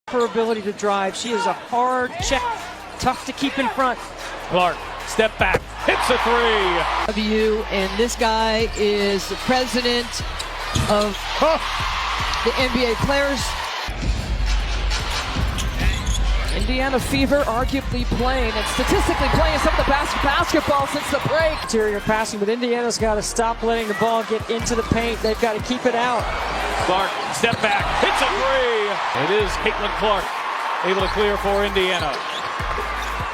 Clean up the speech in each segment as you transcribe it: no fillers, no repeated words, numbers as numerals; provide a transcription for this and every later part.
Her ability to drive. She is a hard check, tough to keep in front. Clark, step back, hits a three. And this guy is the president of the NBA Players. Indiana Fever arguably playing and statistically playing some of the best basketball since the break. Interior passing, but Indiana's got to stop letting the ball get into the paint. They've got to keep it out. Clark, step back, hits a three. It is Caitlin Clark able to clear for Indiana.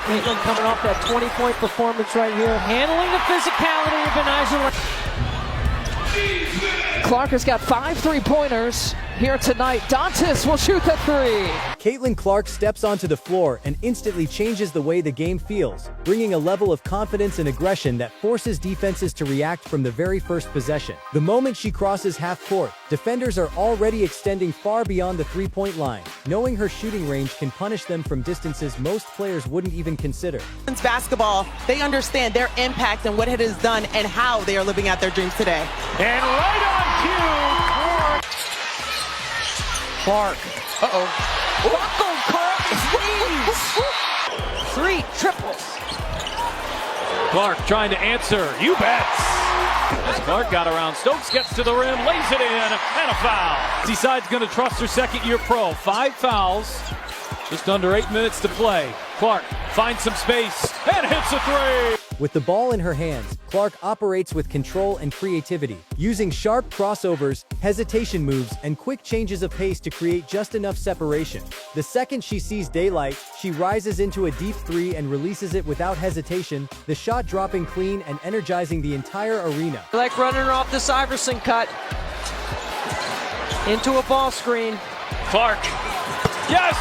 Caitlin coming off that 20-point performance right here, handling the physicality of Beniza. Clark has got 5 3-pointers here tonight. Dantas will shoot the three. Caitlin Clark steps onto the floor and instantly changes the way the game feels, bringing a level of confidence and aggression that forces defenses to react from the very first possession. The moment she crosses half court, defenders are already extending far beyond the three-point line. Knowing her shooting range can punish them from distances most players wouldn't even consider. Basketball, they understand their impact and what it has done and how they are living out their dreams today. And right on cue, Clark. Buckled Clark threes. 3 triples. Clark trying to answer. You bet. As Clark got around, Stokes gets to the rim, lays it in, and a foul. Decides going to trust her second-year pro. 5 fouls, just under 8 minutes to play. Clark finds some space and hits a three. With the ball in her hands, Clark operates with control and creativity, using sharp crossovers, hesitation moves, and quick changes of pace to create just enough separation. The second she sees daylight, she rises into a deep three and releases it without hesitation, the shot dropping clean and energizing the entire arena. Like running her off this Iverson cut. Into a ball screen. Clark, yes!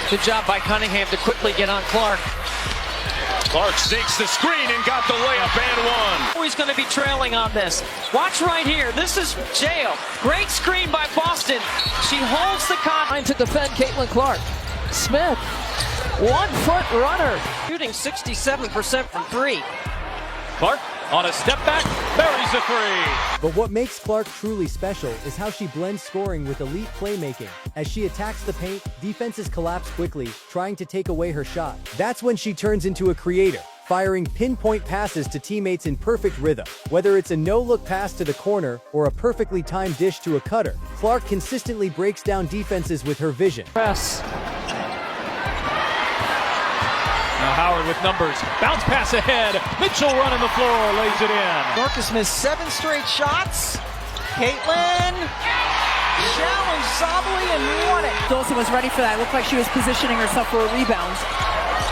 Good job by Cunningham to quickly get on Clark. Clark sinks the screen and got the layup and one. He's going to be trailing on this. Watch right here. This is jail. Great screen by Boston. She holds the Trying to defend Caitlin Clark. Smith, 1-foot runner. shooting 67% from 3. Clark on a step back, buries a three. But what makes Clark truly special is how she blends scoring with elite playmaking. As she attacks the paint, defenses collapse quickly, trying to take away her shot. That's when she turns into a creator, firing pinpoint passes to teammates in perfect rhythm. Whether it's a no-look pass to the corner or a perfectly timed dish to a cutter, Clark consistently breaks down defenses with her vision. Press. Now Howard with numbers. Bounce pass ahead. Mitchell running the floor, lays it in. Marcus missed 7 straight shots. Caitlin challenged Sabally and won it. Dawson was ready for that. It looked like she was positioning herself for a rebound,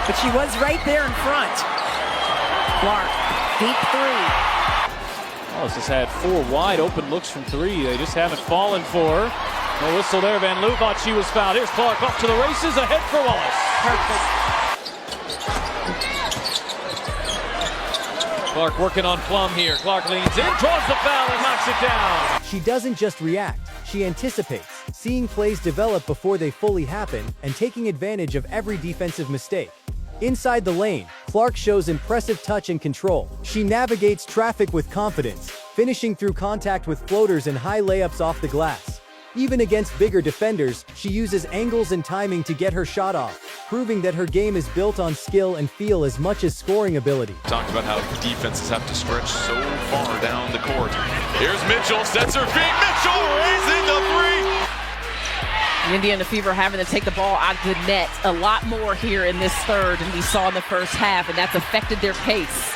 but she was right there in front. Clark, deep three. Wallace has had 4 wide open looks from 3. They just haven't fallen for her. No whistle there. Van Loo thought she was fouled. Here's Clark off to the races. Ahead for Wallace. Perfect. Clark working on Plum here. Clark leans in, draws the foul, and knocks it down. She doesn't just react, she anticipates, seeing plays develop before they fully happen and taking advantage of every defensive mistake. Inside the lane, Clark shows impressive touch and control. She navigates traffic with confidence, finishing through contact with floaters and high layups off the glass. Even against bigger defenders, she uses angles and timing to get her shot off, proving that her game is built on skill and feel as much as scoring ability. Talked about how defenses have to stretch so far down the court. Here's Mitchell, sets her feet. Mitchell raising the three. The Indiana Fever having to take the ball out of the net a lot more here in this third than we saw in the first half, and that's affected their pace.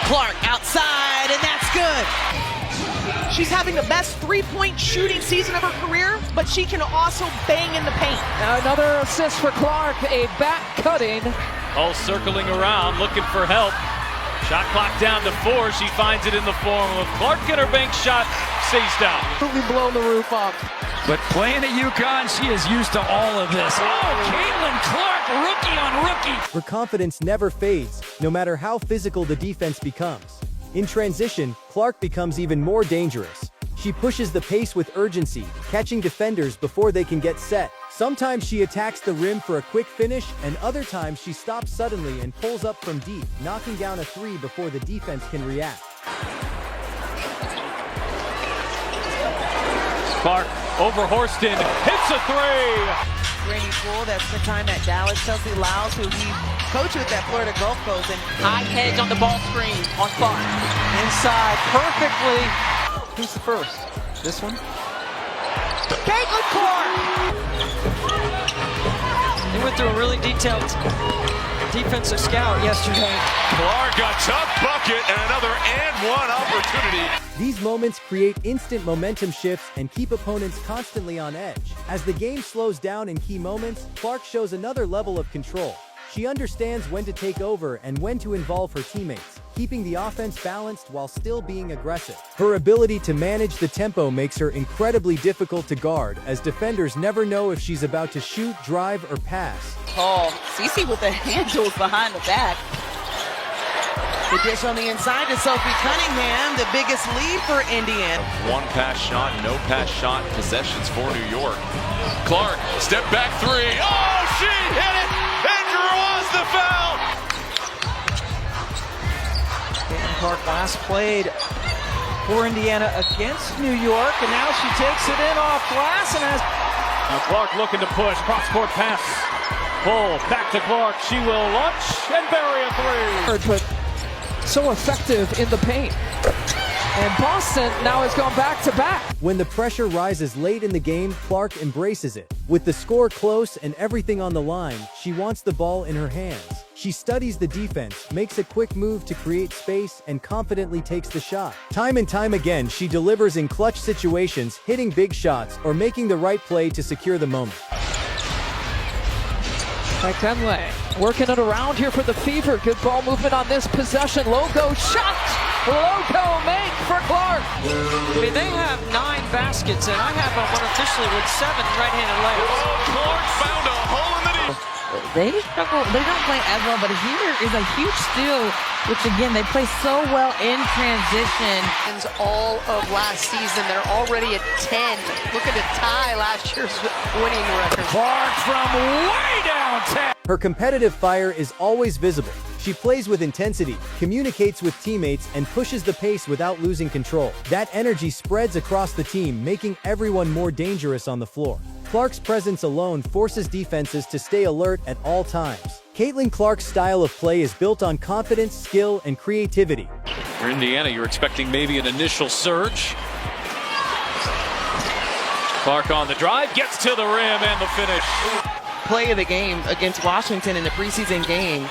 Clark outside, and that's good. She's having the best three-point shooting season of her career, but she can also bang in the paint. Now another assist for Clark, a back cutting. All circling around, looking for help. Shot clock down to 4. She finds it in the form of Clark, and her bank shot stays down. Absolutely blown the roof off. But playing at UConn, she is used to all of this. Oh, Caitlin Clark, rookie on rookie. Her confidence never fades, no matter how physical the defense becomes. In transition, Clark becomes even more dangerous. She pushes the pace with urgency, catching defenders before they can get set. Sometimes she attacks the rim for a quick finish, and other times she stops suddenly and pulls up from deep, knocking down a three before the defense can react. Clark Over Horston, hits a three. Granny Poole, that's the time at Dallas. Chelsea Lyles, who he coached with at Florida Gulf Coast. And High hedge on the ball screen on Clark. Inside perfectly. Who's the first? This one? Caitlin Clark! They went through a really detailed defensive scout yesterday. Clark, a tough bucket, and another and one opportunity. These moments create instant momentum shifts and keep opponents constantly on edge. As the game slows down in key moments, Clark shows another level of control. She understands when to take over and when to involve her teammates, keeping the offense balanced while still being aggressive. Her ability to manage the tempo makes her incredibly difficult to guard, as defenders never know if she's about to shoot, drive, or pass. Oh, Cece with the handles behind the back. The dish on the inside to Sophie Cunningham, the biggest lead for Indiana. One pass shot, no pass shot possessions for New York. Clark, step back three. Oh, she hit it! And draws the foul! Caitlin Clark last played for Indiana against New York, and now she takes it in off glass and has... Now Clark looking to push, cross-court pass. Pull, back to Clark. She will launch and bury a three. But so effective in the paint. And Boston now has gone back-to-back. When the pressure rises late in the game, Clark embraces it. With the score close and everything on the line, she wants the ball in her hands. She studies the defense, makes a quick move to create space, and confidently takes the shot. Time and time again, she delivers in clutch situations, hitting big shots or making the right play to secure the moment. McKinley working it around here for the Fever. Good ball movement on this possession. Logo shot. Logo make for Clark. I mean, they have 9 baskets, and I have one officially with 7 right-handed layups. Oh, Clark found a hole in the knee. They struggle. They don't play as well, but here is a huge steal, which again, they play so well in transition. All of last season, they're already at 10. Looking to tie last year's winning record. Clark from way downtown. Her competitive fire is always visible. She plays with intensity, communicates with teammates, and pushes the pace without losing control. That energy spreads across the team, making everyone more dangerous on the floor. Clark's presence alone forces defenses to stay alert at all times. Caitlin Clark's style of play is built on confidence, skill, and creativity. For Indiana, you're expecting maybe an initial surge. Clark on the drive, gets to the rim and the finish. Play of the game against Washington in the preseason game.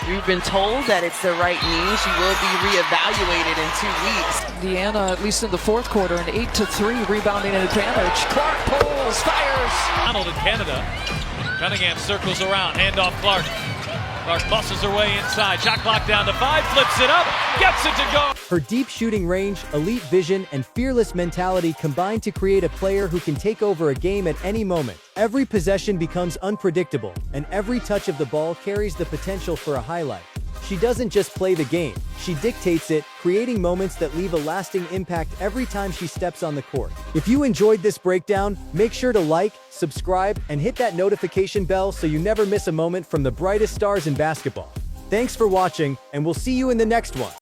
We've been told that it's the right knee. She will be reevaluated in 2 weeks. Indiana, at least in the fourth quarter, an 8-3 rebounding advantage. Clark pulls, fires. Donald in Canada. Cunningham circles around, handoff Clark. Clark muscles her way inside. Shot clock down to 5, flips it up, gets it to go. Her deep shooting range, elite vision, and fearless mentality combine to create a player who can take over a game at any moment. Every possession becomes unpredictable, and every touch of the ball carries the potential for a highlight. She doesn't just play the game, she dictates it, creating moments that leave a lasting impact every time she steps on the court. If you enjoyed this breakdown, make sure to like, subscribe, and hit that notification bell so you never miss a moment from the brightest stars in basketball. Thanks for watching, and we'll see you in the next one.